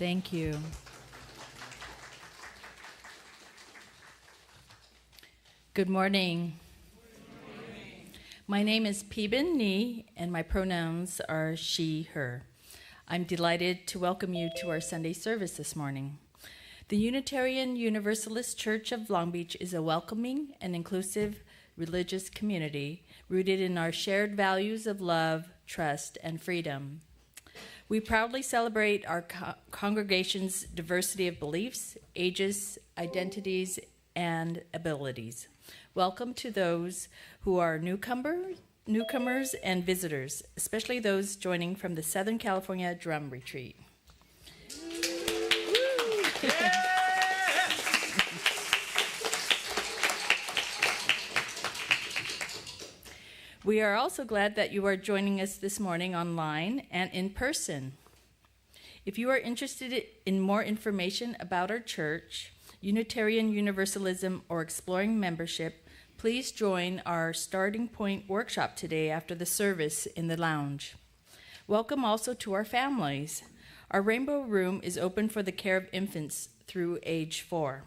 Thank you. Good morning. My name is Pibin Ni, and my pronouns are she, her. I'm delighted to welcome you to our Sunday service this morning. The Unitarian Universalist Church of Long Beach is a welcoming and inclusive religious community rooted in our shared values of love, trust, and freedom. We proudly celebrate our congregation's diversity of beliefs, ages, identities, and abilities. Welcome to those who are newcomers and visitors, especially those joining from the Southern California Drum Retreat. We are also glad that you are joining us this morning online and in person. If you are interested in more information about our church, Unitarian Universalism, or exploring membership, please join our Starting Point workshop today after the service in the lounge. Welcome also to our families. Our Rainbow Room is open for the care of infants through age 4.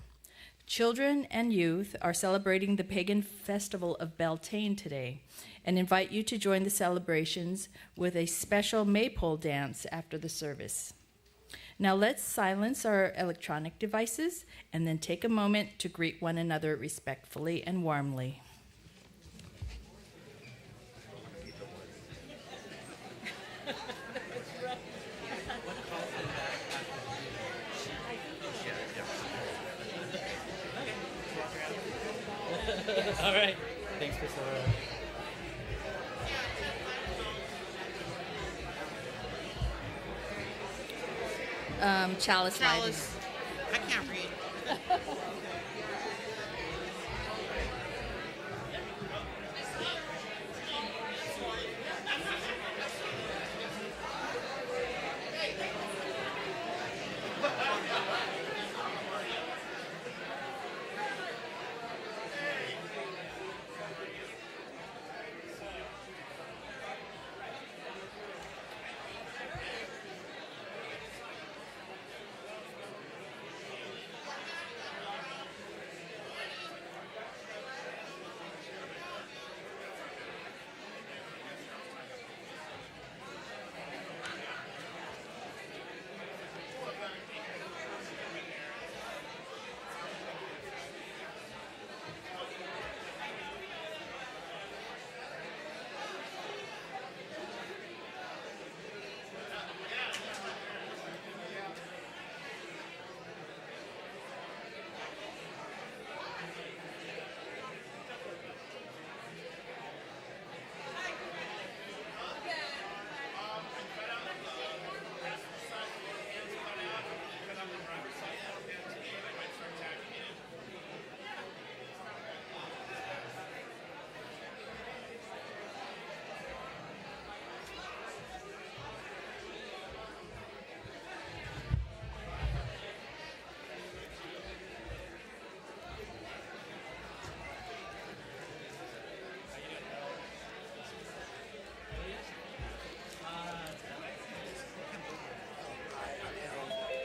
Children and youth are celebrating the pagan festival of Beltane today and invite you to join the celebrations with a special maypole dance after the service. Now let's silence our electronic devices and then take a moment to greet one another respectfully and warmly. All right. Thanks, Priscilla. Chalice. I can't read.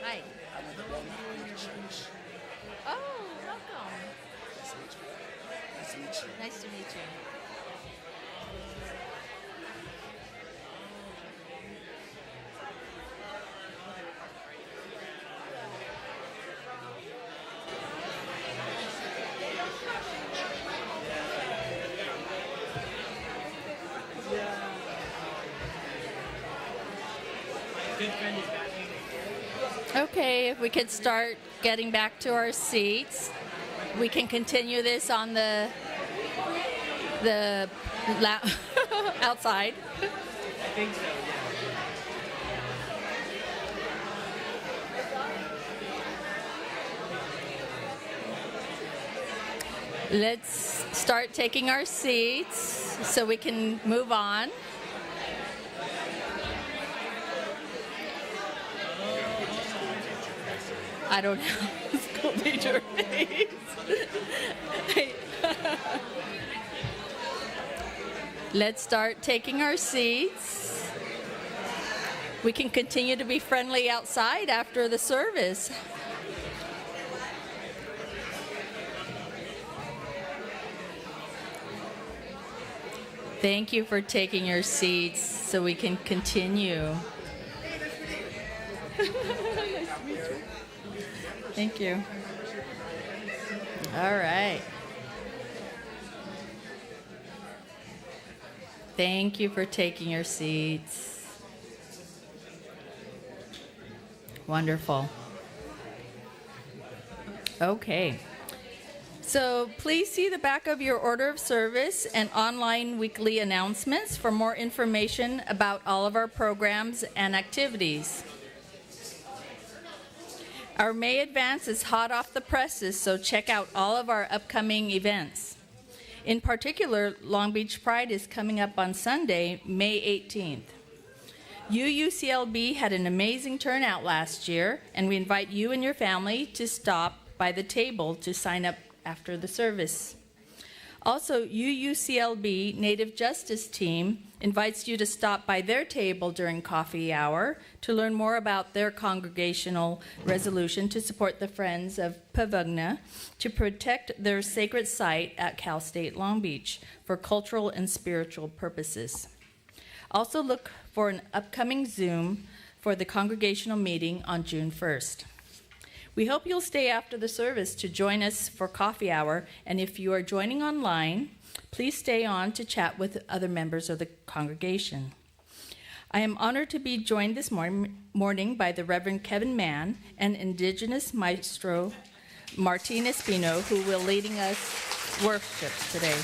Hi. Oh, welcome. Nice to meet you. Good friend is back. Okay, if we could start getting back to our seats, we can continue this on the outside. I think so, yeah. Let's start taking our seats so we can move on. I don't know. School teacher face. Let's start taking our seats. We can continue to be friendly outside after the service. Thank you for taking your seats so we can continue. Nice to meet you. Thank you. All right. Thank you for taking your seats. Wonderful. Okay. So please see the back of your order of service and online weekly announcements for more information about all of our programs and activities. Our May advance is hot off the presses, so check out all of our upcoming events. In particular, Long Beach Pride is coming up on Sunday, May 18th. UUCLB had an amazing turnout last year, and we invite you and your family to stop by the table to sign up after the service. Also, UUCLB Native Justice Team invites you to stop by their table during coffee hour to learn more about their congregational resolution to support the Friends of Pavugna to protect their sacred site at Cal State Long Beach for cultural and spiritual purposes. Also look for an upcoming Zoom for the congregational meeting on June 1st. We hope you'll stay after the service to join us for coffee hour, and if you are joining online, please stay on to chat with other members of the congregation. I am honored to be joined this morning by the Reverend Kevin Mann and Indigenous Maestro Martin Espino, who will leading us worship today.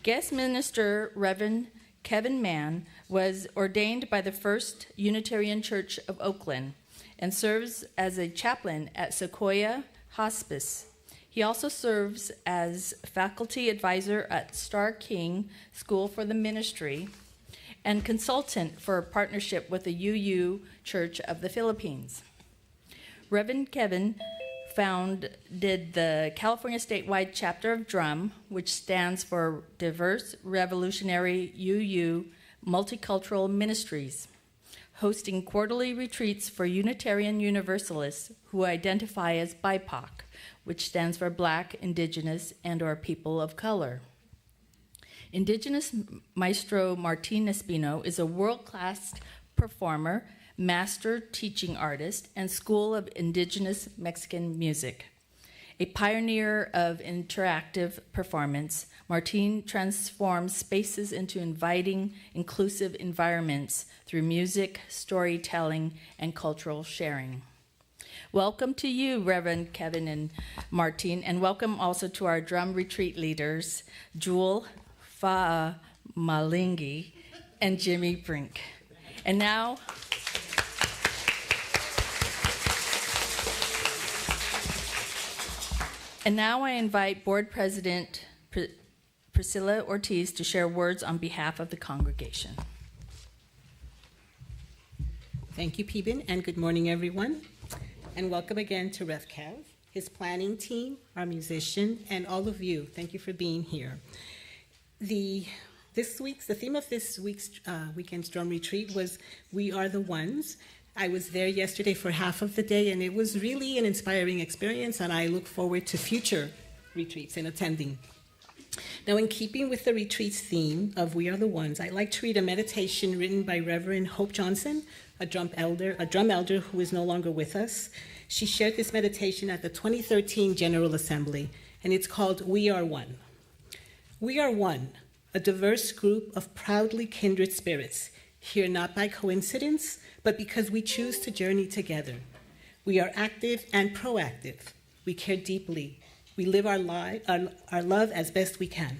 Guest minister Reverend Kevin Mann was ordained by the First Unitarian Church of Oakland and serves as a chaplain at Sequoia Hospice. He also serves as faculty advisor at Star King School for the Ministry and consultant for a partnership with the UU Church of the Philippines. Reverend Kevin founded the California statewide chapter of DRUM, which stands for Diverse Revolutionary UU Multicultural Ministries, hosting quarterly retreats for Unitarian Universalists who identify as BIPOC, which stands for Black, Indigenous, and/or People of Color. Indigenous Maestro Martin Espino is a world-class performer, master teaching artist, and School of Indigenous Mexican Music. A pioneer of interactive performance, Martin transforms spaces into inviting, inclusive environments through music, storytelling, and cultural sharing. Welcome to you, Reverend Kevin and Martin, and welcome also to our drum retreat leaders, Jewel Fa'a Malingi and Jimmy Brink. And now, I invite Board President Priscilla Ortiz to share words on behalf of the congregation. Thank you, Peeben, and good morning, everyone. And welcome again to Rev Kev, his planning team, our musician, and all of you. Thank you for being here. The theme of this week's weekend's drum retreat was We Are the Ones. I was there yesterday for half of the day, and it was really an inspiring experience, and I look forward to future retreats and attending. Now, in keeping with the retreat's theme of We Are the Ones, I'd like to read a meditation written by Reverend Hope Johnson, a drum elder who is no longer with us. She shared this meditation at the 2013 General Assembly, and it's called We Are One. We are one, a diverse group of proudly kindred spirits, here not by coincidence, but because we choose to journey together. We are active and proactive. We care deeply. We live our love as best we can.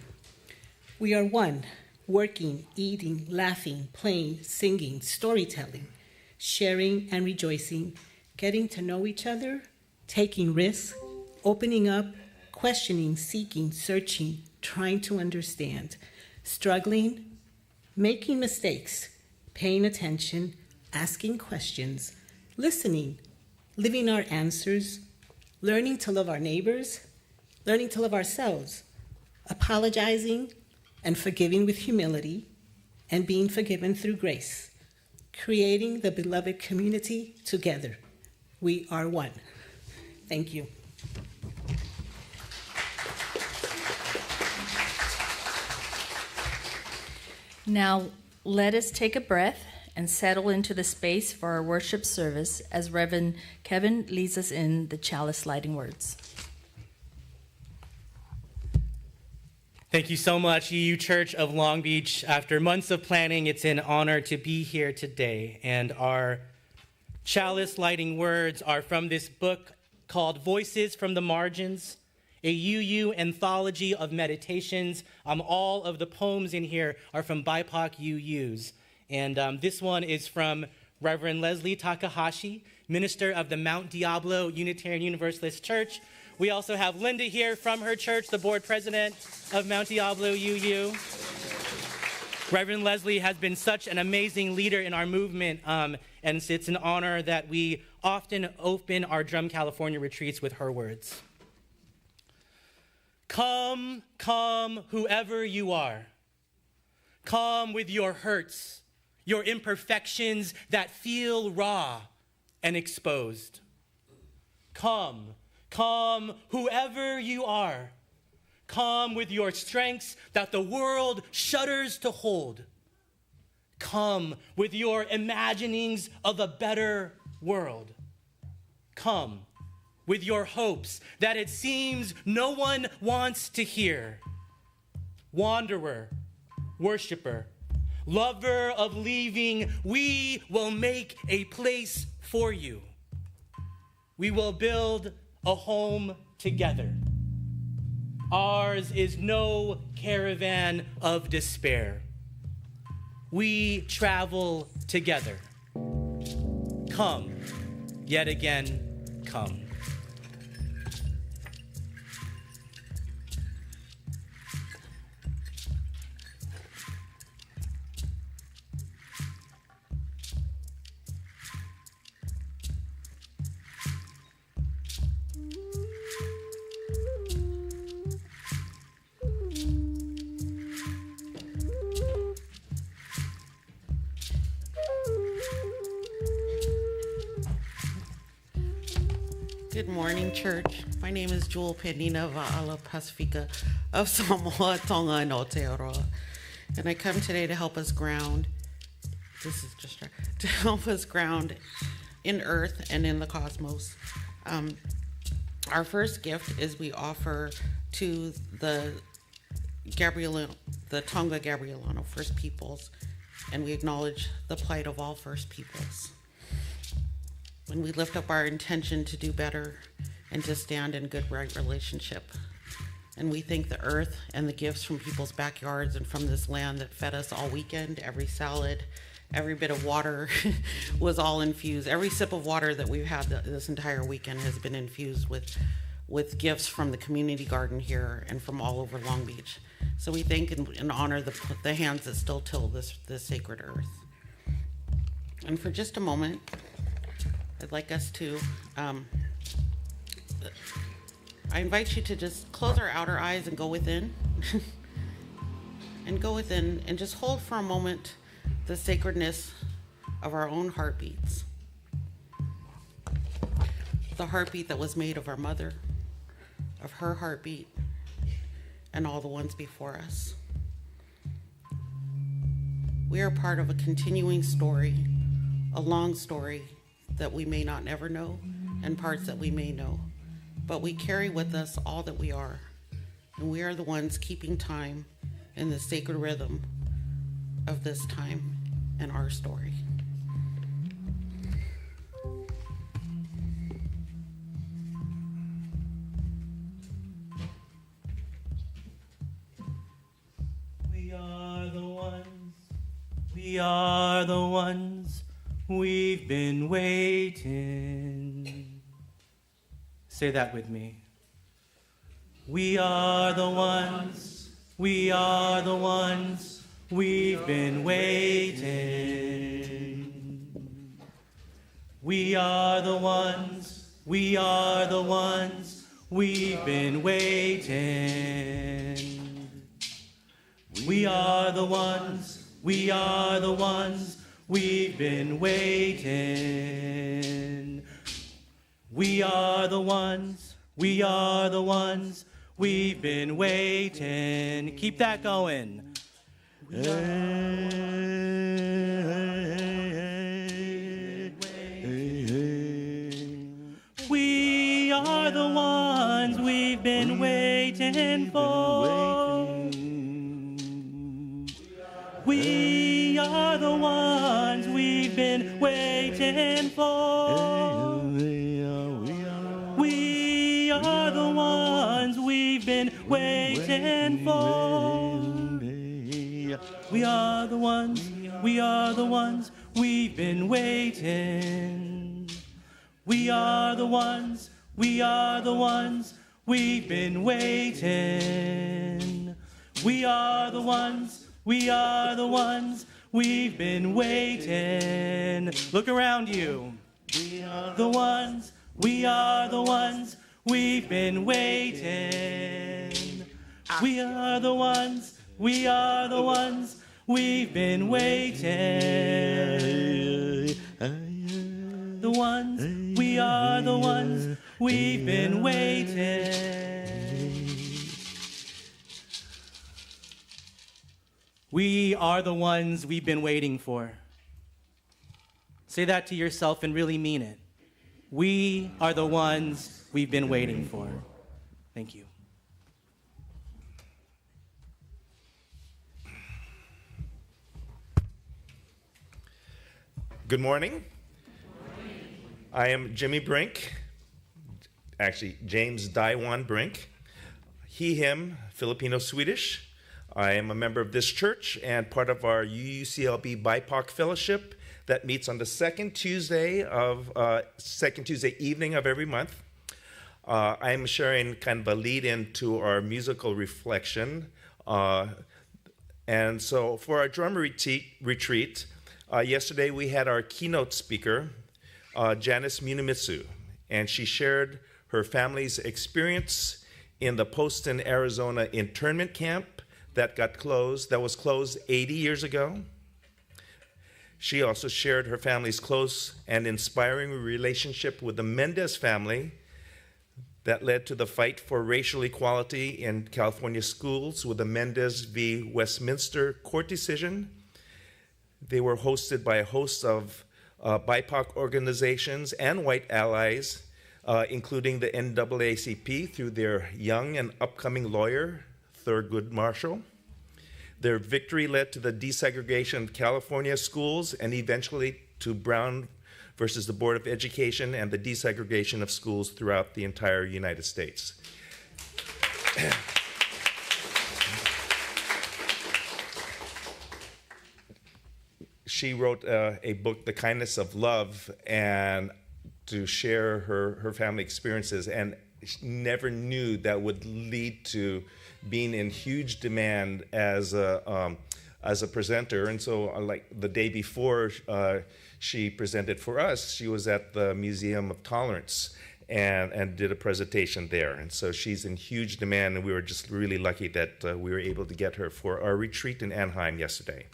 We are one, working, eating, laughing, playing, singing, storytelling, sharing and rejoicing, getting to know each other, taking risks, opening up, questioning, seeking, searching, trying to understand, struggling, making mistakes, paying attention, asking questions, listening, living our answers, learning to love our neighbors, learning to love ourselves, apologizing and forgiving with humility, and being forgiven through grace, creating the beloved community together. We are one. Thank you. Now, let us take a breath and settle into the space for our worship service as Reverend Kevin leads us in the chalice lighting words. Thank you so much, EU Church of Long Beach. After months of planning, it's an honor to be here today. And our chalice lighting words are from this book called Voices from the Margins, a UU anthology of meditations. All of the poems in here are from BIPOC UUs. And this one is from Reverend Leslie Takahashi, minister of the Mount Diablo Unitarian Universalist Church. We also have Linda here from her church, the board president of Mount Diablo UU. Reverend Leslie has been such an amazing leader in our movement, and it's an honor that we often open our Drum California retreats with her words. Come, come, whoever you are. Come with your hurts, your imperfections that feel raw and exposed. Come, come, whoever you are. Come with your strengths that the world shudders to hold. Come with your imaginings of a better world. Come with your hopes that it seems no one wants to hear. Wanderer, worshiper, lover of leaving, we will make a place for you. We will build a home together. Ours is no caravan of despair. We travel together. Come, yet again, come. Good morning, church. My name is Jewel Penina Va'ala Pacifica of Samoa, Tonga, and Aotearoa. And I come today to help us ground, to help us ground in earth and in the cosmos. Our first gift is we offer to the Tonga Gabrielano First Peoples, and we acknowledge the plight of all First Peoples. When we lift up our intention to do better and to stand in good, right relationship. And we thank the earth and the gifts from people's backyards and from this land that fed us all weekend. Every salad, every bit of water was all infused. Every sip of water that we've had this entire weekend has been infused with gifts from the community garden here and from all over Long Beach. So we thank and honor the hands that still till this sacred earth. And for just a moment, I'd like us to, I invite you to just close our outer eyes and go within. And go within and just hold for a moment the sacredness of our own heartbeats. The heartbeat that was made of our mother, of her heartbeat, and all the ones before us. We are part of a continuing story, a long story that we may not ever know, and parts that we may know. But we carry with us all that we are, and we are the ones keeping time in the sacred rhythm of this time and our story. We are the ones, we are the ones, we've been waiting. Say that with me. We are the ones, we are the ones, we've been waiting. We are the ones, we are the ones, we've been waiting. We are the ones, We are the ones, we've been waiting. We are the ones, we are the ones, we've been waiting. Keep that going. We are the ones we've been waiting for. We are the ones we've been waiting for. We are the ones we've been waiting for. We are the ones, we are the ones we've been waiting. We are the ones, we are the ones we've been waiting. We are the ones, we are the ones we've been waiting. Look around you. We are the ones, we are the ones we've been waiting. We are the ones, we are the ones we've been waiting. The ones, we are the ones we've been waiting. We are the ones we've been waiting for. Say that to yourself and really mean it. We are the ones we've been waiting for. Thank you. Good morning. I am Jimmy Brink, actually James Daiwan Brink. He, him, Filipino-Swedish. I am a member of this church and part of our UCLB BIPOC Fellowship that meets on the second Tuesday evening of every month. I am sharing kind of a lead-in to our musical reflection. And so for our drummer retreat, yesterday we had our keynote speaker, Janice Munimitsu, and she shared her family's experience in the Poston, Arizona internment camp that was closed 80 years ago. She also shared her family's close and inspiring relationship with the Mendez family that led to the fight for racial equality in California schools with the Mendez v. Westminster court decision. They were hosted by a host of BIPOC organizations and white allies, including the NAACP through their young and upcoming lawyer, Thurgood Marshall. Their victory led to the desegregation of California schools and eventually to Brown versus the Board of Education and the desegregation of schools throughout the entire United States. She wrote a book, The Kindness of Love, and to share her family experiences, and she never knew that would lead to being in huge demand as a presenter. And so like the day before she presented for us, she was at the Museum of Tolerance and did a presentation there. And so she's in huge demand, and we were just really lucky that we were able to get her for our retreat in Anaheim yesterday.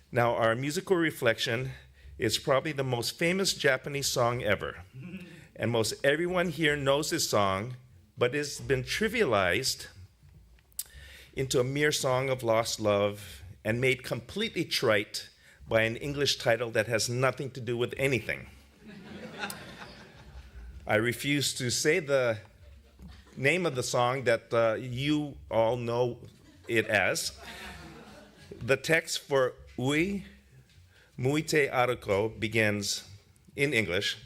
Now, our musical reflection is probably the most famous Japanese song ever. And most everyone here knows this song, but it's been trivialized into a mere song of lost love and made completely trite by an English title that has nothing to do with anything. I refuse to say the name of the song that you all know it as. The text for Ui Muite Aruko begins in English.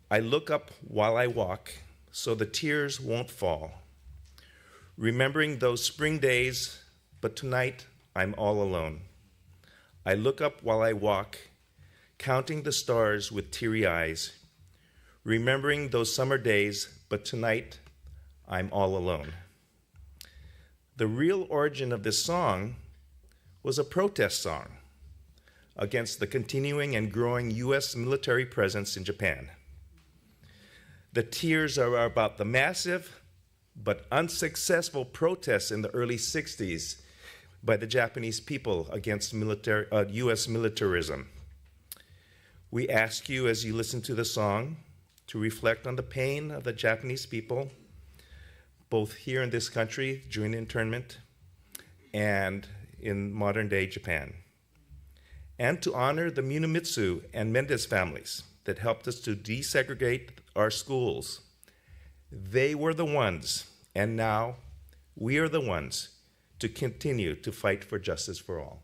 I look up while I walk so the tears won't fall. Remembering those spring days, but tonight I'm all alone. I look up while I walk, counting the stars with teary eyes. Remembering those summer days, but tonight I'm all alone. The real origin of this song was a protest song against the continuing and growing U.S. military presence in Japan. The tears are about the massive but unsuccessful protests in the early 60s by the Japanese people against U.S. militarism. We ask you, as you listen to the song, to reflect on the pain of the Japanese people, both here in this country during the internment and in modern-day Japan, and to honor the Minamitsu and Mendez families that helped us to desegregate our schools. They were the ones, and now we are the ones, to continue to fight for justice for all.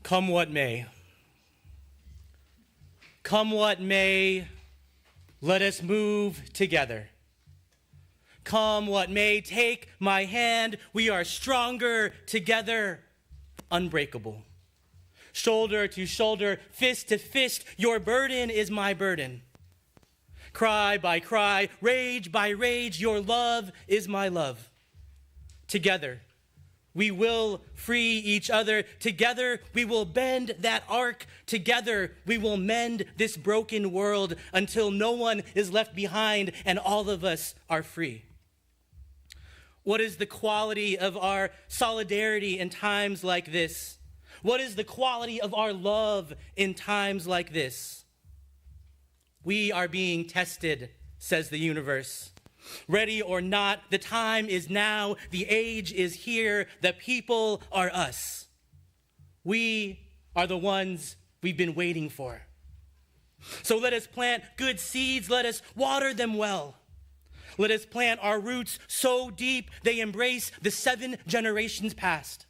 Come what may. Come what may, let us move together. Come what may, take my hand, we are stronger together, unbreakable. Shoulder to shoulder, fist to fist, your burden is my burden. Cry by cry, rage by rage, your love is my love. Together, we will free each other. Together, we will bend that arc. Together, we will mend this broken world until no one is left behind and all of us are free. What is the quality of our solidarity in times like this? What is the quality of our love in times like this? We are being tested, says the universe. Ready or not, the time is now, the age is here, the people are us. We are the ones we've been waiting for. So let us plant good seeds, let us water them well. Let us plant our roots so deep they embrace the 7 generations past.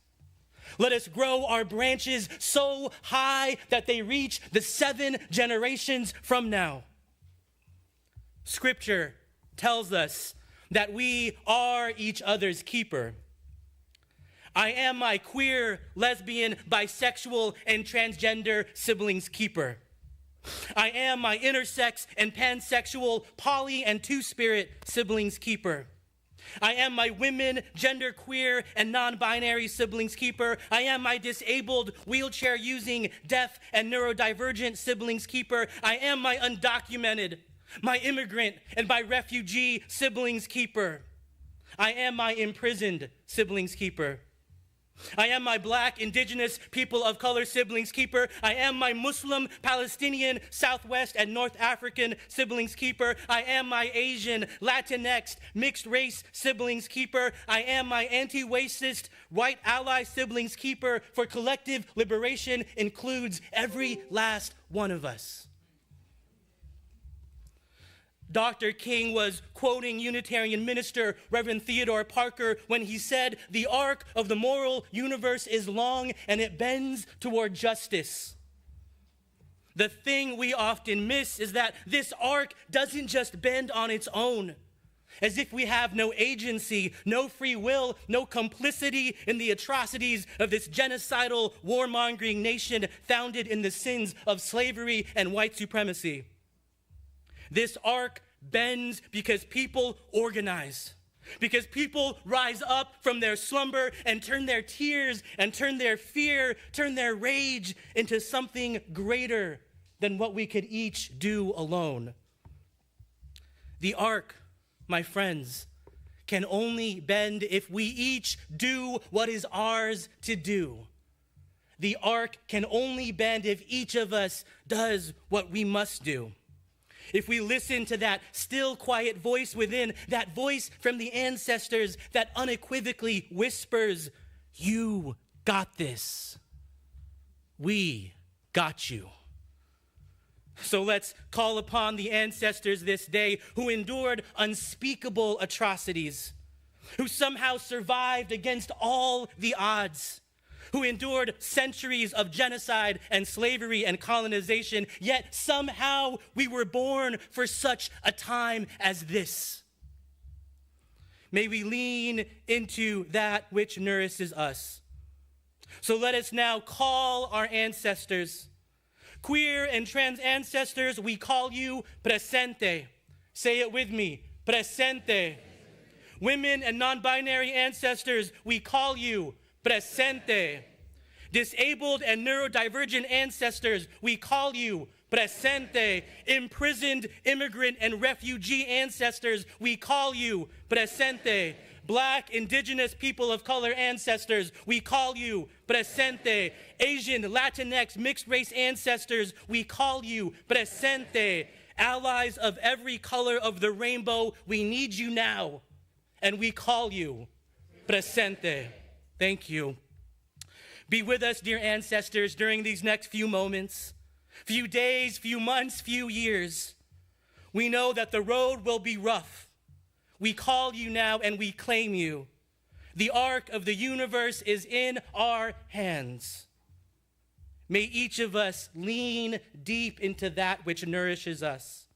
Let us grow our branches so high that they reach the 7 generations from now. Scripture tells us that we are each other's keeper. I am my queer, lesbian, bisexual, and transgender siblings' keeper. I am my intersex and pansexual, poly, and two-spirit siblings' keeper. I am my women, genderqueer, and non-binary siblings' keeper. I am my disabled, wheelchair-using, deaf, and neurodivergent siblings' keeper. I am my undocumented, my immigrant, and my refugee siblings' keeper. I am my imprisoned siblings' keeper. I am my Black, Indigenous, people of color siblings' keeper. I am my Muslim, Palestinian, Southwest, and North African siblings' keeper. I am my Asian, Latinx, mixed race siblings' keeper. I am my anti-racist, white ally siblings' keeper, for collective liberation includes every last one of us. Dr. King was quoting Unitarian minister Reverend Theodore Parker when he said, "The arc of the moral universe is long and it bends toward justice." The thing we often miss is that this arc doesn't just bend on its own, as if we have no agency, no free will, no complicity in the atrocities of this genocidal, warmongering nation founded in the sins of slavery and white supremacy. This arc bends because people organize, because people rise up from their slumber and turn their tears and turn their fear, turn their rage into something greater than what we could each do alone. The arc, my friends, can only bend if we each do what is ours to do. The arc can only bend if each of us does what we must do. If we listen to that still, quiet voice within, that voice from the ancestors that unequivocally whispers, "You got this. We got you." So let's call upon the ancestors this day who endured unspeakable atrocities, who somehow survived against all the odds, who endured centuries of genocide and slavery and colonization, yet somehow we were born for such a time as this. May we lean into that which nourishes us. So let us now call our ancestors. Queer and trans ancestors, we call you presente. Say it with me, presente. Women and non-binary ancestors, we call you presente. Disabled and neurodivergent ancestors, we call you presente. Imprisoned immigrant and refugee ancestors, we call you presente. Black, indigenous, people of color ancestors, we call you presente. Asian, Latinx, mixed race ancestors, we call you presente. Allies of every color of the rainbow, we need you now, and we call you presente. Thank you. Be with us, dear ancestors, during these next few moments, few days, few months, few years. We know that the road will be rough. We call you now and we claim you. The arc of the universe is in our hands. May each of us lean deep into that which nourishes us.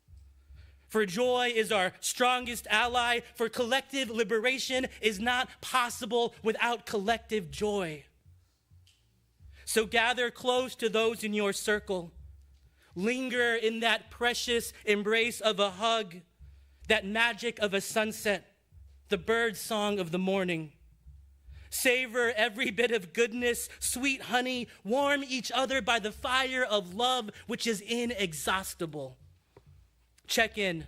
For joy is our strongest ally, for collective liberation is not possible without collective joy. So gather close to those in your circle. Linger in that precious embrace of a hug, that magic of a sunset, the bird song of the morning. Savor every bit of goodness, sweet honey, warm each other by the fire of love, which is inexhaustible. Check in,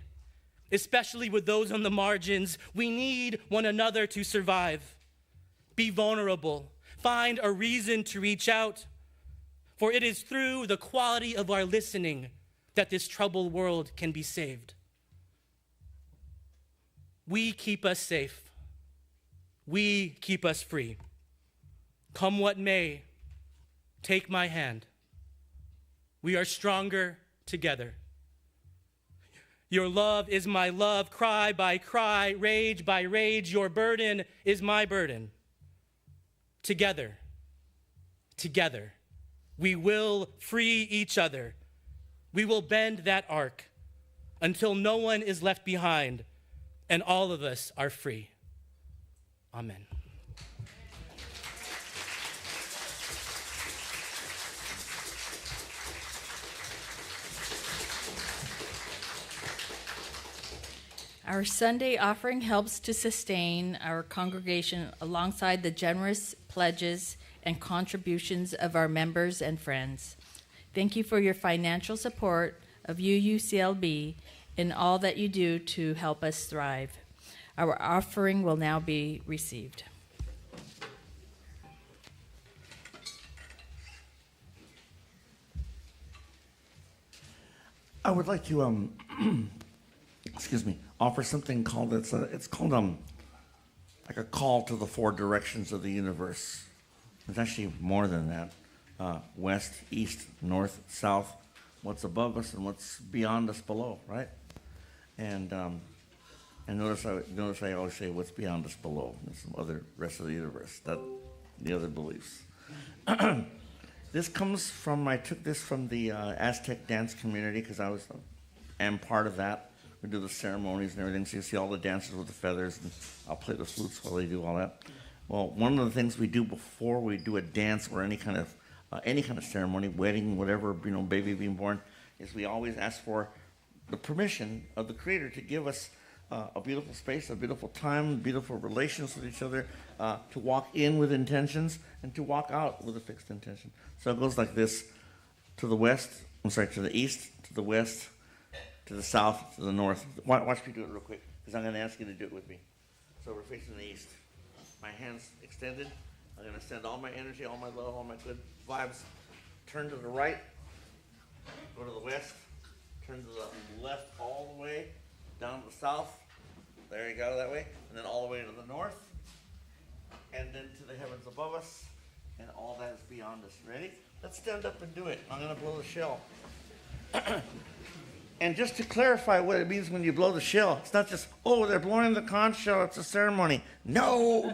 especially with those on the margins. We need one another to survive. Be vulnerable. Find a reason to reach out, for it is through the quality of our listening that this troubled world can be saved. We keep us safe. We keep us free. Come what may, take my hand. We are stronger together. Your love is my love, cry by cry, rage by rage. Your burden is my burden. Together, we will free each other. We will bend that arc until no one is left behind and all of us are free. Amen. Our Sunday offering helps to sustain our congregation alongside the generous pledges and contributions of our members and friends. Thank you for your financial support of UUCLB in all that you do to help us thrive. Our offering will now be received. I would like to offer something called it's called like a call to the four directions of the universe. It's actually more than that. West, east, north, south, what's above us and what's beyond us below, right? And notice I always say what's beyond us below. There's some other rest of the universe, that the other beliefs. This comes from, I took this from the Aztec dance community because I am part of that. We do the ceremonies and everything, so you see all the dancers with the feathers, and I'll play the flutes while they do all that. Well, one of the things we do before we do a dance or any kind of ceremony, wedding, whatever, baby being born, is we always ask for the permission of the Creator to give us a beautiful space, a beautiful time, beautiful relations with each other, to walk in with intentions and to walk out with a fixed intention. So it goes like this: to the east, to the west, to the south, to the north. Watch me do it real quick, because I'm going to ask you to do it with me. So we're facing the east. My hands extended. I'm going to send all my energy, all my love, all my good vibes. Turn to the right. Go to the west. Turn to the left all the way. Down to the south. There you go, that way. And then all the way to the north. And then to the heavens above us. And all that is beyond us. Ready? Let's stand up and do it. I'm going to blow the shell. And just to clarify what it means when you blow the shell, it's not just, oh, they're blowing the conch shell, it's a ceremony. No.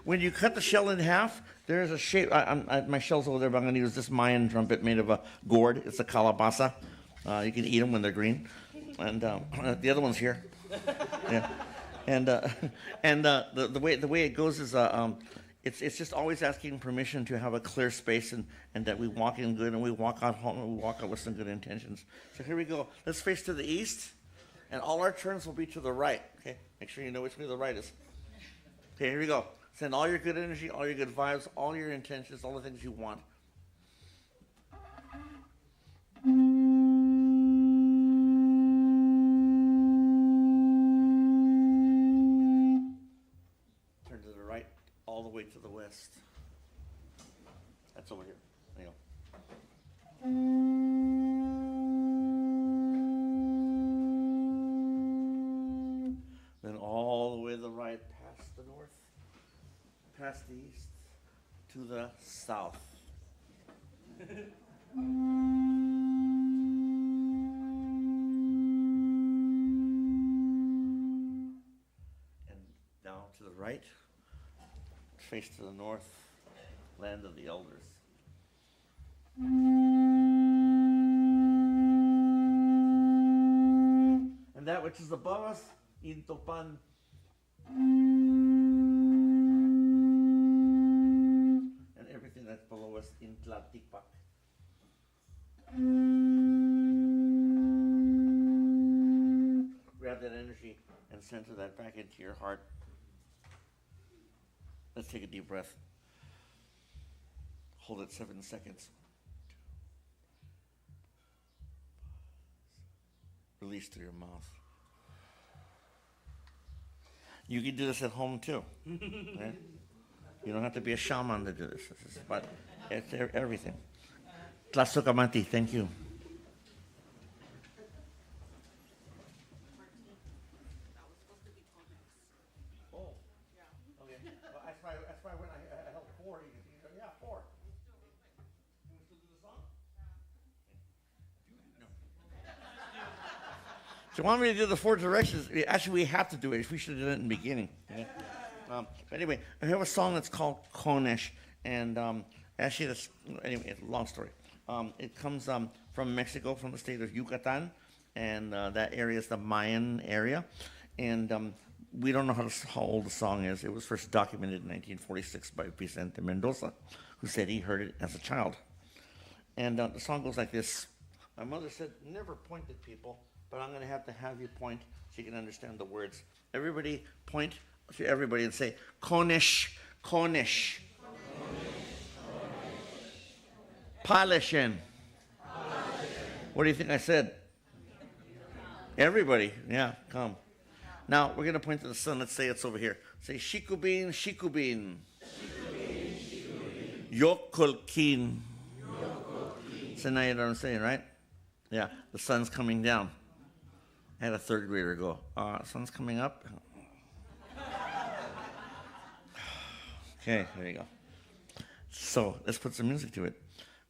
When you cut the shell in half, there's a shape. My shell's over there, but I'm going to use this Mayan trumpet made of a gourd. It's a calabaza. You can eat them when they're green. And the other one's here. Yeah. And the way it goes is it's just always asking permission to have a clear space and that we walk in good and we walk out home and we walk out with some good intentions. So here we go. Let's face to the east, and all our turns will be to the right. Okay, make sure you know which way the right is. Okay, here we go. Send all your good energy, all your good vibes, all your intentions, all the things you want. Turn to the right, all the way to the west. That's over here. There you go. Then all the way to the right, past the north, past the east, to the south. And down to the right, face to the north, land of the elders. And that which is above us, Intopan. And everything that's below us, Intlatikpak. Grab that energy and center that back into your heart. Let's take a deep breath. Hold it 7 seconds. Release through your mouth. You can do this at home too. Right? You don't have to be a shaman to do this. But it's everything. Tlasukamati, thank you. Oh, okay. Well, that's why when I held 4, you go, yeah, 4. Can we still do the song? No. If you want me to do the four directions, actually we have to do it. We should have done it in the beginning. Okay? But anyway, I have a song that's called Konesh, and actually, anyway, long story. It comes from Mexico, from the state of Yucatan, and that area is the Mayan area, and we don't know how old the song is. It was first documented in 1946 by Vicente Mendoza, who said he heard it as a child. And the song goes like this. My mother said, never point at people, but I'm going to have you point so you can understand the words. Everybody point to everybody and say, Konesh, Konesh. Palishin. What do you think I said? Everybody, yeah, come. Now, we're going to point to the sun. Let's say it's over here. Say, Shikubin, Shikubin. Yokulkin. So now you know what I'm saying, right? Yeah, the sun's coming down. I had a third grader go, sun's coming up. Okay, there you go. So, let's put some music to it.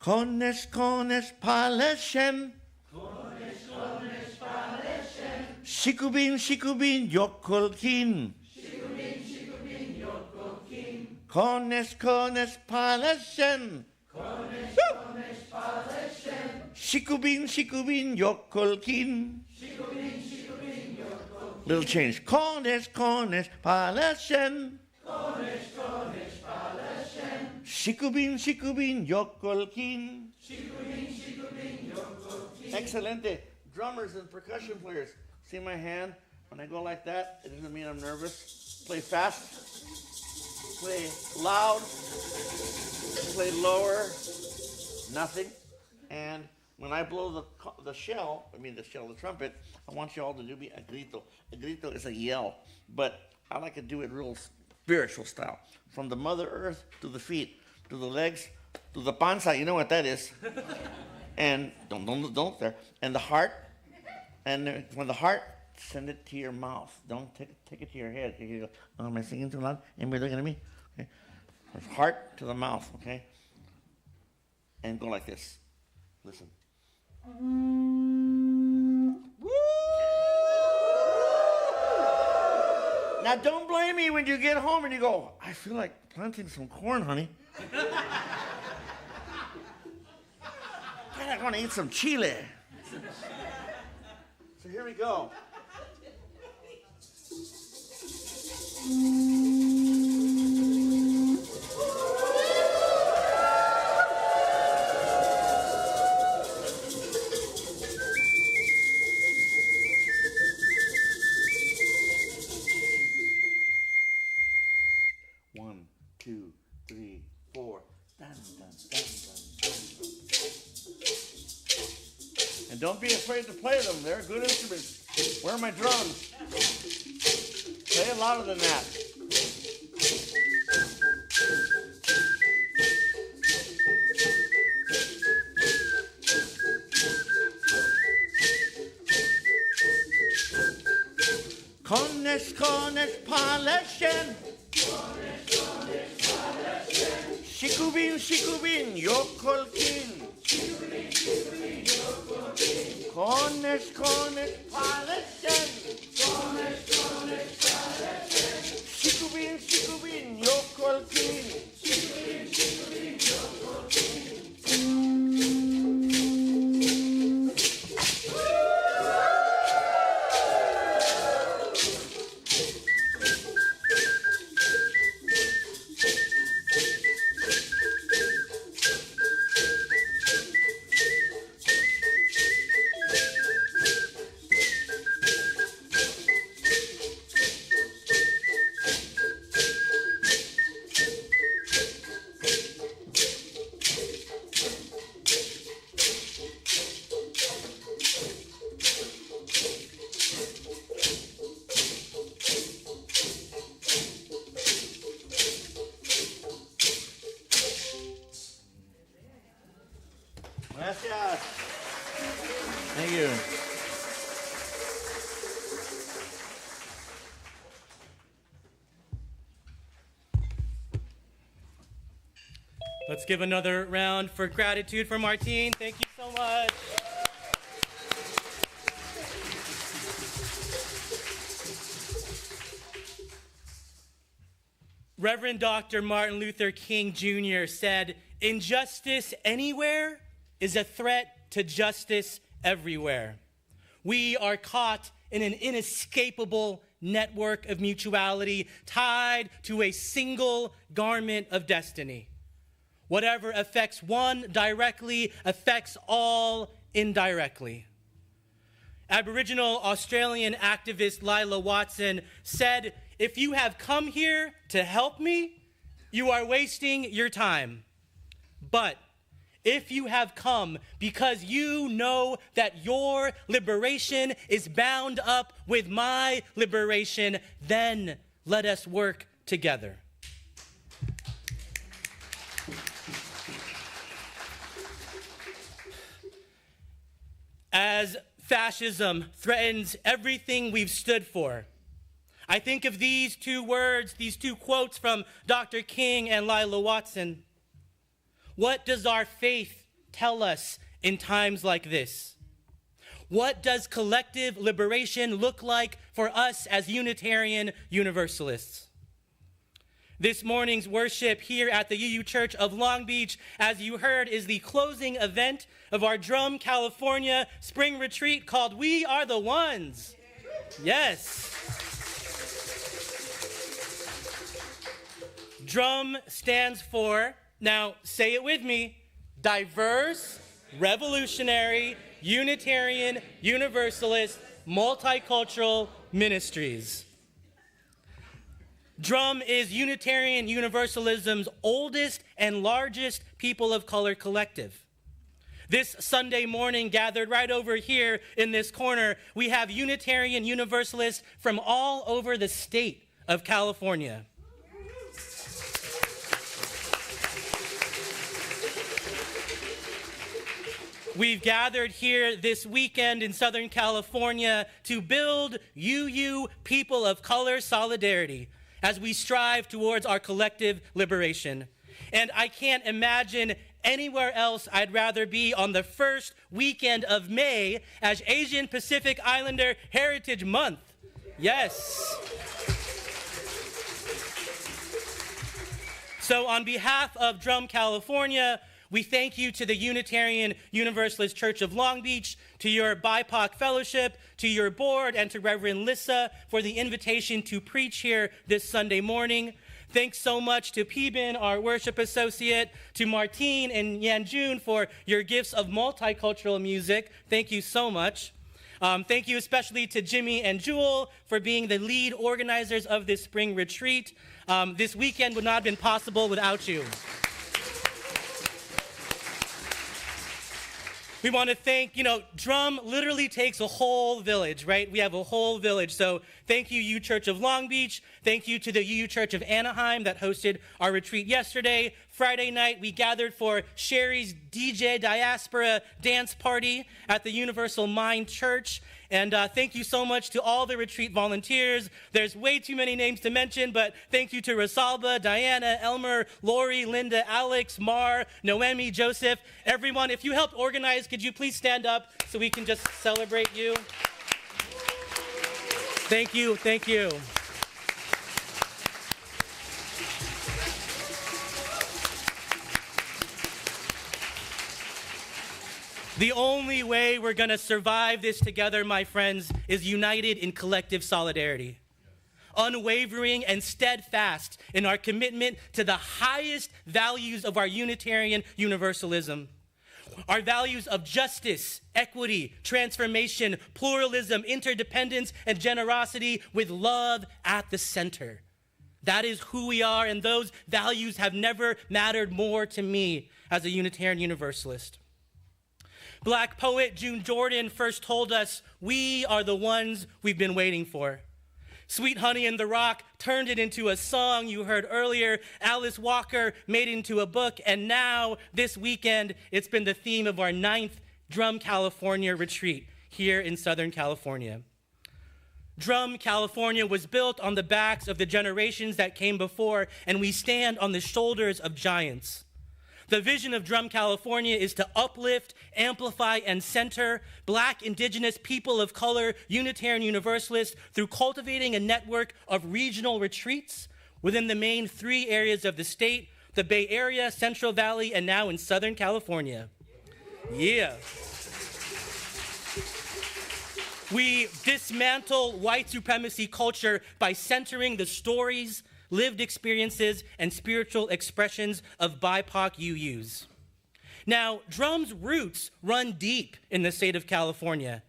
Konesh, Konesh, Palishin. Konesh, Konesh, Palishin. Shikubin, Shikubin, Yokulkin. Shikubin, Shikubin, Yokulkin. Konesh, Konesh, Palishin. Konesh, Konesh, Palishin. Shikubin, Shikubin, Yokulkin. Shikubin, Shikubin, Yokulkin. Little change. Konesh, Konesh, Palishin. Konesh, Konesh, Palishin. Shikubin, Shikubin, Yokulkin. Shikubin, Shikubin, Yokulkin. Excelente. Drummers and percussion players. See my hand? When I go like that, it doesn't mean I'm nervous. Play fast. Play loud. Play lower. Nothing. And when I blow the trumpet, I want you all to do me a grito. A grito is a yell, but I like to do it real spiritual style. From the Mother Earth to the feet, to the legs, to the panza, you know what that is. And don't there. And the heart, and when the heart, send it to your mouth. Don't take it to your head. You go, oh, am I singing too loud? Anybody looking at me? Okay. From heart to the mouth, okay? And go like this. Listen. Woo! Now don't blame me when you get home and you go, I feel like planting some corn, honey. God, I want to eat some chile. So here we go. One, two, three, four. Dun, dun, dun, dun, dun. And don't be afraid to play them. They're good instruments. Where are my drums? Play it louder than that. Konesh, Konesh, Palishin. Shikubin, Shikubin, Yokulkin. Konesh, Konesh, Palishin. Shikubin, Shikubin, Yokulkin. Gracias. Thank you. Let's give another round for gratitude for Martine. Thank you so much. Reverend Dr. Martin Luther King Jr. said, "Injustice anywhere is a threat to justice everywhere." We are caught in an inescapable network of mutuality tied to a single garment of destiny. Whatever affects one directly affects all indirectly. Aboriginal Australian activist Lila Watson said, "If you have come here to help me, you are wasting your time. But if you have come because you know that your liberation is bound up with my liberation, then let us work together." As fascism threatens everything we've stood for, I think of these two words, these two quotes from Dr. King and Lila Watson. What does our faith tell us in times like this? What does collective liberation look like for us as Unitarian Universalists? This morning's worship here at the UU Church of Long Beach, as you heard, is the closing event of our Drum, California spring retreat called We Are the Ones. Yes. Drum stands for, now say it with me, Diverse, Revolutionary, Unitarian, Universalist, Multicultural Ministries. Drum is Unitarian Universalism's oldest and largest people of color collective. This Sunday morning, gathered right over here in this corner, we have Unitarian Universalists from all over the state of California. We've gathered here this weekend in Southern California to build UU people of color solidarity as we strive towards our collective liberation. And I can't imagine anywhere else I'd rather be on the first weekend of May as Asian Pacific Islander Heritage Month. Yes. So on behalf of Drum, California, we thank you to the Unitarian Universalist Church of Long Beach, to your BIPOC Fellowship, to your board, and to Reverend Lissa for the invitation to preach here this Sunday morning. Thanks so much to Pibin, our worship associate, to Martine and Yanjun for your gifts of multicultural music. Thank you so much. Thank you especially to Jimmy and Jewel for being the lead organizers of this spring retreat. This weekend would not have been possible without you. We want to thank, Drum literally takes a whole village, right? We have a whole village. So thank you, UU Church of Long Beach. Thank you to the UU Church of Anaheim that hosted our retreat yesterday. Friday night, we gathered for Sherry's DJ Diaspora dance party at the Universal Mind Church. And thank you so much to all the retreat volunteers. There's way too many names to mention, but thank you to Rosalba, Diana, Elmer, Lori, Linda, Alex, Mar, Noemi, Joseph, everyone. If you helped organize, could you please stand up so we can just celebrate you? Thank you, thank you. The only way we're going to survive this together, my friends, is united in collective solidarity. Unwavering and steadfast in our commitment to the highest values of our Unitarian Universalism. Our values of justice, equity, transformation, pluralism, interdependence, and generosity with love at the center. That is who we are, and those values have never mattered more to me as a Unitarian Universalist. Black poet June Jordan first told us, we are the ones we've been waiting for. Sweet Honey in the Rock turned it into a song you heard earlier. Alice Walker made it into a book. And now, this weekend, it's been the theme of our 9th Drum California retreat here in Southern California. Drum California was built on the backs of the generations that came before, and we stand on the shoulders of giants. The vision of Drum California is to uplift, amplify, and center Black, Indigenous, people of color, Unitarian Universalists through cultivating a network of regional retreats within the main 3 areas of the state, the Bay Area, Central Valley, and now in Southern California. Yeah. We dismantle white supremacy culture by centering the stories, lived experiences, and spiritual expressions of BIPOC UUs. Now, Drum's roots run deep in the state of California.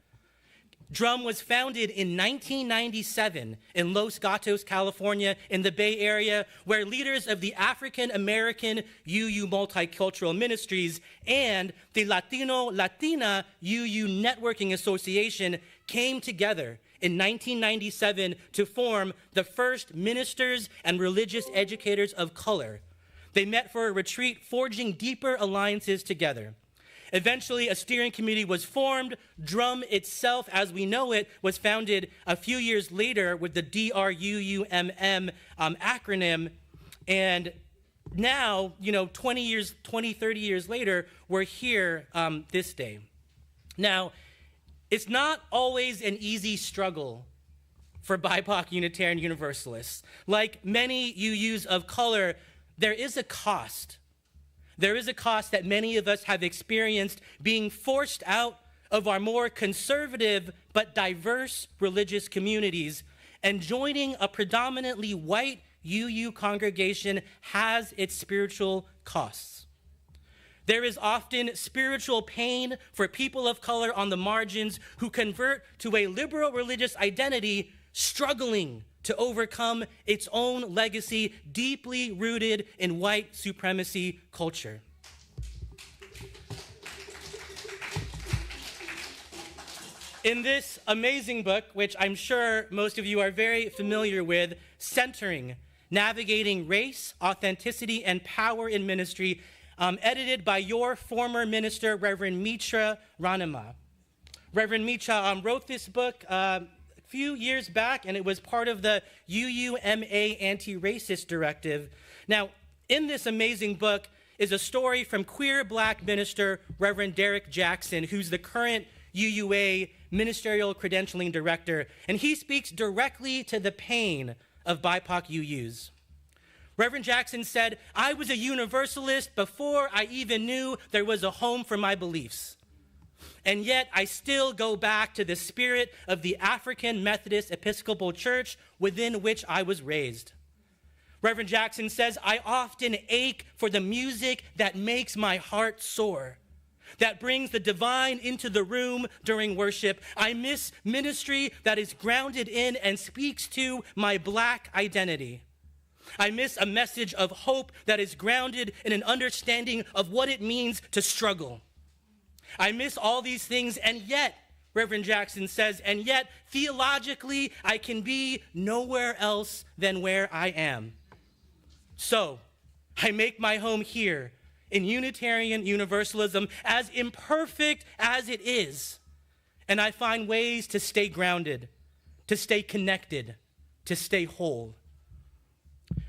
Drum was founded in 1997 in Los Gatos, California, in the Bay Area, where leaders of the African American UU Multicultural Ministries and the Latino-Latina UU Networking Association came together in 1997 to form the first ministers and religious educators of color. They met for a retreat, forging deeper alliances together. Eventually, a steering committee was formed. Drum itself, as we know it, was founded a few years later with the DRUUMM acronym. And now, 30 years later, we're here this day. Now, it's not always an easy struggle for BIPOC Unitarian Universalists. Like many UUs of color, there is a cost. There is a cost that many of us have experienced being forced out of our more conservative but diverse religious communities, and joining a predominantly white UU congregation has its spiritual costs. There is often spiritual pain for people of color on the margins who convert to a liberal religious identity, struggling to overcome its own legacy deeply rooted in white supremacy culture. In this amazing book, which I'm sure most of you are very familiar with, Centering, Navigating Race, Authenticity, and Power in Ministry, edited by your former minister, Reverend Mitra Ranama. Reverend Mitra wrote this book few years back, and it was part of the UUMA anti-racist directive. Now, in this amazing book is a story from queer black minister Reverend Derek Jackson, who's the current UUA ministerial credentialing director, and he speaks directly to the pain of BIPOC UUs. Reverend Jackson said, "I was a Universalist before I even knew there was a home for my beliefs. And yet I still go back to the spirit of the African Methodist Episcopal Church within which I was raised." Reverend Jackson says, "I often ache for the music that makes my heart soar, that brings the divine into the room during worship. I miss ministry that is grounded in and speaks to my black identity. I miss a message of hope that is grounded in an understanding of what it means to struggle. I miss all these things, and yet," Reverend Jackson says, "and yet, theologically, I can be nowhere else than where I am. So, I make my home here in Unitarian Universalism, as imperfect as it is, and I find ways to stay grounded, to stay connected, to stay whole."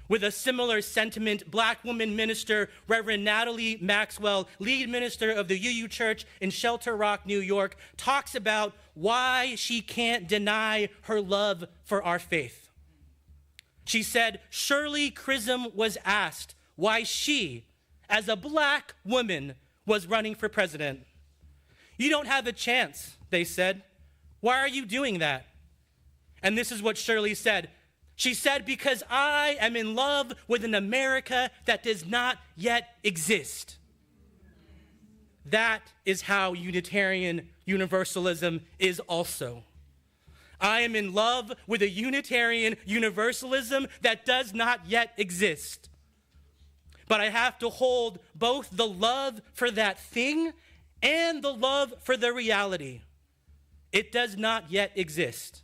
With a similar sentiment, black woman minister Reverend Natalie Maxwell, lead minister of the UU Church in Shelter Rock, New York, talks about why she can't deny her love for our faith. She said, "Shirley Chisholm was asked why she, as a black woman, was running for president. 'You don't have a chance,' they said. 'Why are you doing that?' And this is what Shirley said. She said, 'Because I am in love with an America that does not yet exist.'" That is how Unitarian Universalism is also. I am in love with a Unitarian Universalism that does not yet exist. But I have to hold both the love for that thing and the love for the reality. It does not yet exist.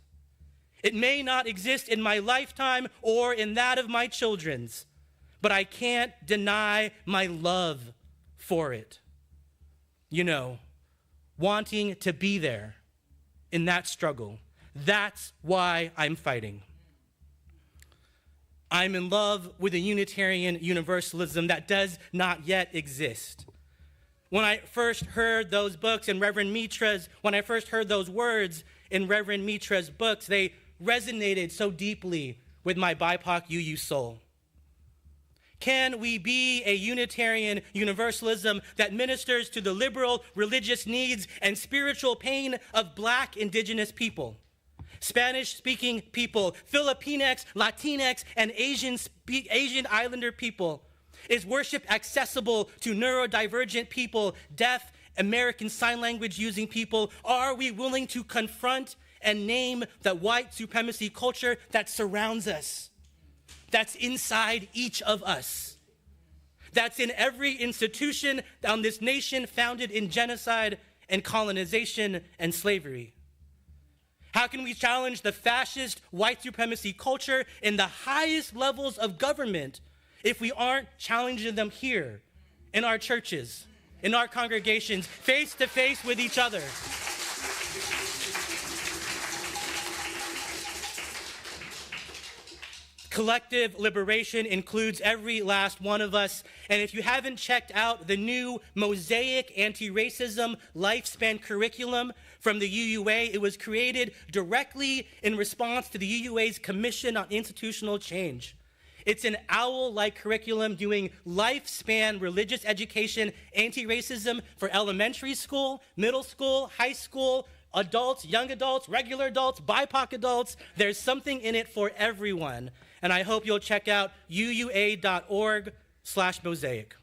It may not exist in my lifetime or in that of my children's, but I can't deny my love for it. Wanting to be there in that struggle. That's why I'm fighting. I'm in love with a Unitarian Universalism that does not yet exist. When I first heard those books in when I first heard those words in Reverend Mitra's books, they resonated so deeply with my BIPOC UU soul. Can we be a Unitarian Universalism that ministers to the liberal religious needs and spiritual pain of Black, Indigenous people, Spanish-speaking people, Filipinx, Latinx, and Asian Islander people? Is worship accessible to neurodivergent people, deaf, American Sign Language using people? Are we willing to confront and name the white supremacy culture that surrounds us, that's inside each of us, that's in every institution on this nation founded in genocide and colonization and slavery? How can we challenge the fascist white supremacy culture in the highest levels of government if we aren't challenging them here in our churches, in our congregations, face to face with each other? Collective liberation includes every last one of us. And if you haven't checked out the new Mosaic Anti-Racism Lifespan Curriculum from the UUA, it was created directly in response to the UUA's Commission on Institutional Change. It's an OWL-like curriculum doing lifespan religious education, anti-racism for elementary school, middle school, high school, adults, young adults, regular adults, BIPOC adults. There's something in it for everyone. And I hope you'll check out uua.org/mosaic.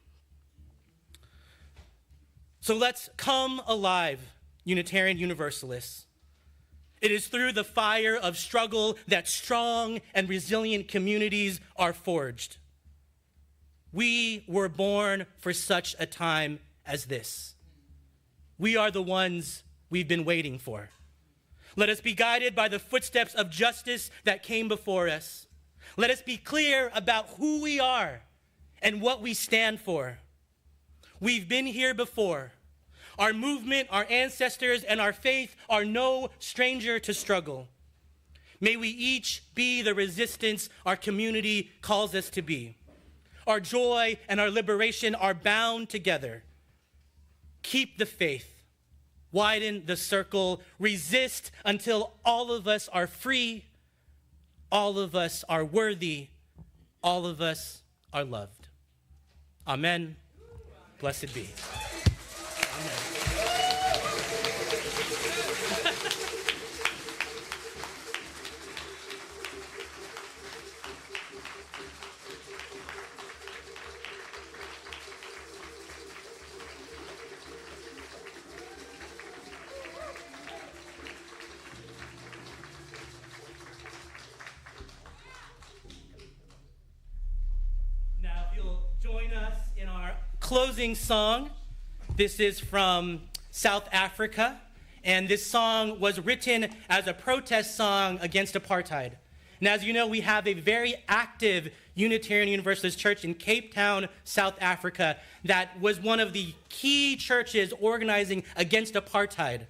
So let's come alive, Unitarian Universalists. It is through the fire of struggle that strong and resilient communities are forged. We were born for such a time as this. We are the ones we've been waiting for. Let us be guided by the footsteps of justice that came before us. Let us be clear about who we are and what we stand for. We've been here before. Our movement, our ancestors, and our faith are no stranger to struggle. May we each be the resistance our community calls us to be. Our joy and our liberation are bound together. Keep the faith. Widen the circle. Resist until all of us are free. All of us are worthy. All of us are loved. Amen. Blessed be. Amen. Now, if you'll join us in our closing song. This is from South Africa, and this song was written as a protest song against apartheid. And as you know, we have a very active Unitarian Universalist church in Cape Town, South Africa, that was one of the key churches organizing against apartheid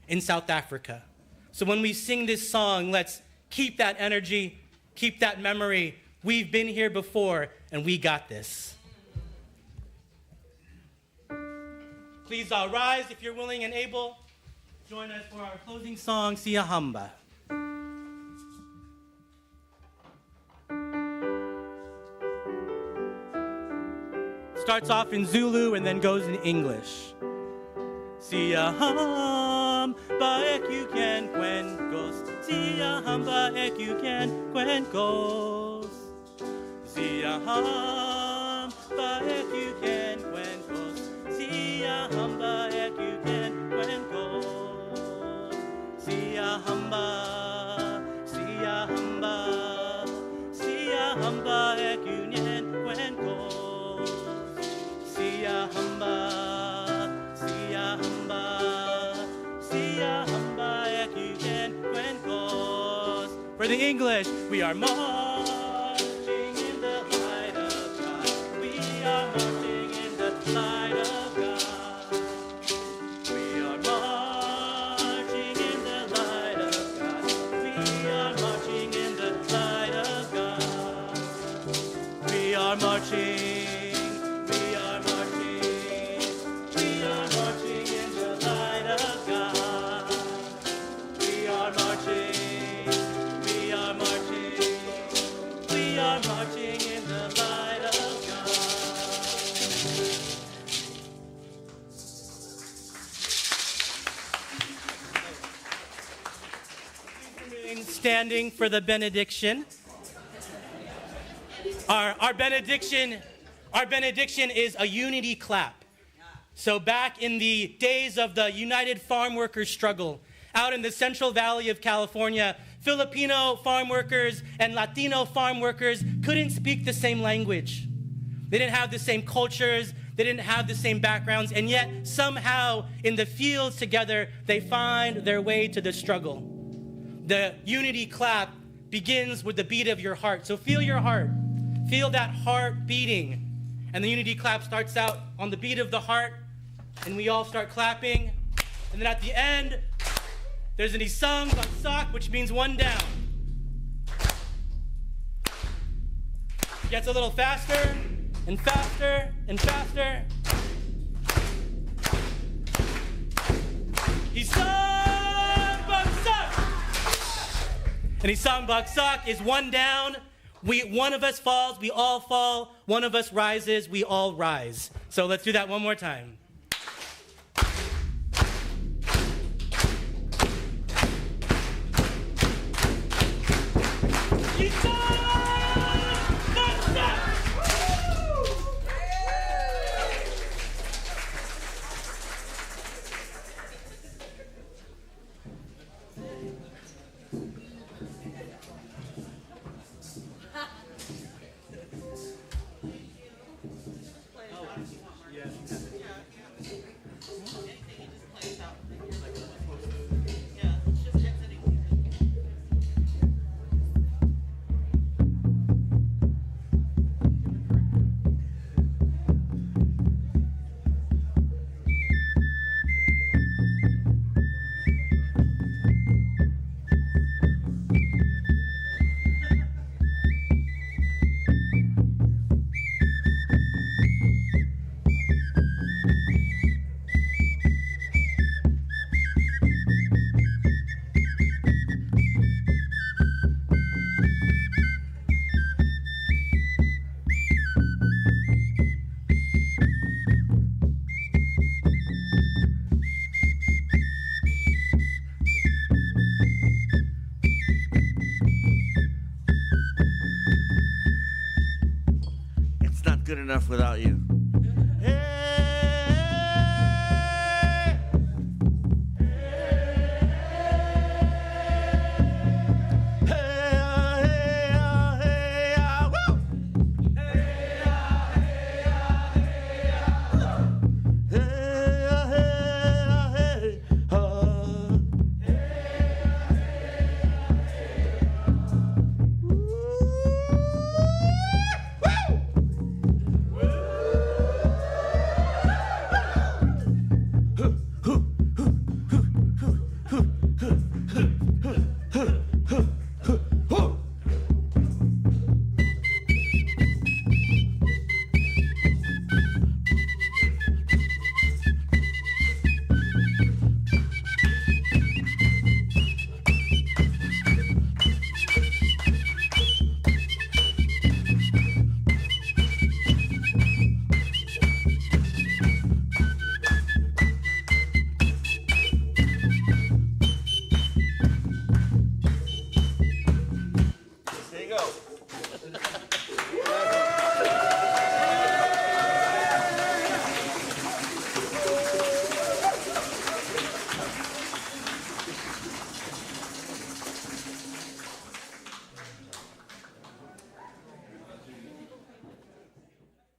in South Africa. So when we sing this song, let's keep that energy, keep that memory. We've been here before, and we got this. Please rise if you're willing and able. Join us for our closing song, Siyahamba. Starts off in Zulu and then goes in English. Siyahamba ekuken kwenkos. Siyahamba ekuken kwenkos. Siyahamba ekuken kwenkos. Siyahamba ekuken kwenkos. Siyahamba, siyahamba, siyahamba ekuken kwenkos. Siyahamba, siyahamba, siyahamba ekuken kwenkos. For the English, we are marching in the light of God. We are marching in the light of God. We are marching in the light of God. We are marching in the light of God. We are marching. We are marching. We are marching in the light of God. We are marching. We are marching. We are marching in the light of God. Standing for the benediction. Our benediction is a unity clap. So back in the days of the United Farm Workers struggle, out in the Central Valley of California, Filipino farm workers and Latino farm workers couldn't speak the same language. They didn't have the same cultures, they didn't have the same backgrounds, and yet somehow in the fields together, they find their way to the struggle. The unity clap begins with the beat of your heart. So feel your heart. Feel that heart beating. And the unity clap starts out on the beat of the heart, and we all start clapping. And then at the end, there's an isang bagsak, which means one down. It gets a little faster and faster and faster. Isang bagsak! And isang bagsak is one down. One of us falls, we all fall. One of us rises, we all rise. So let's do that one more time.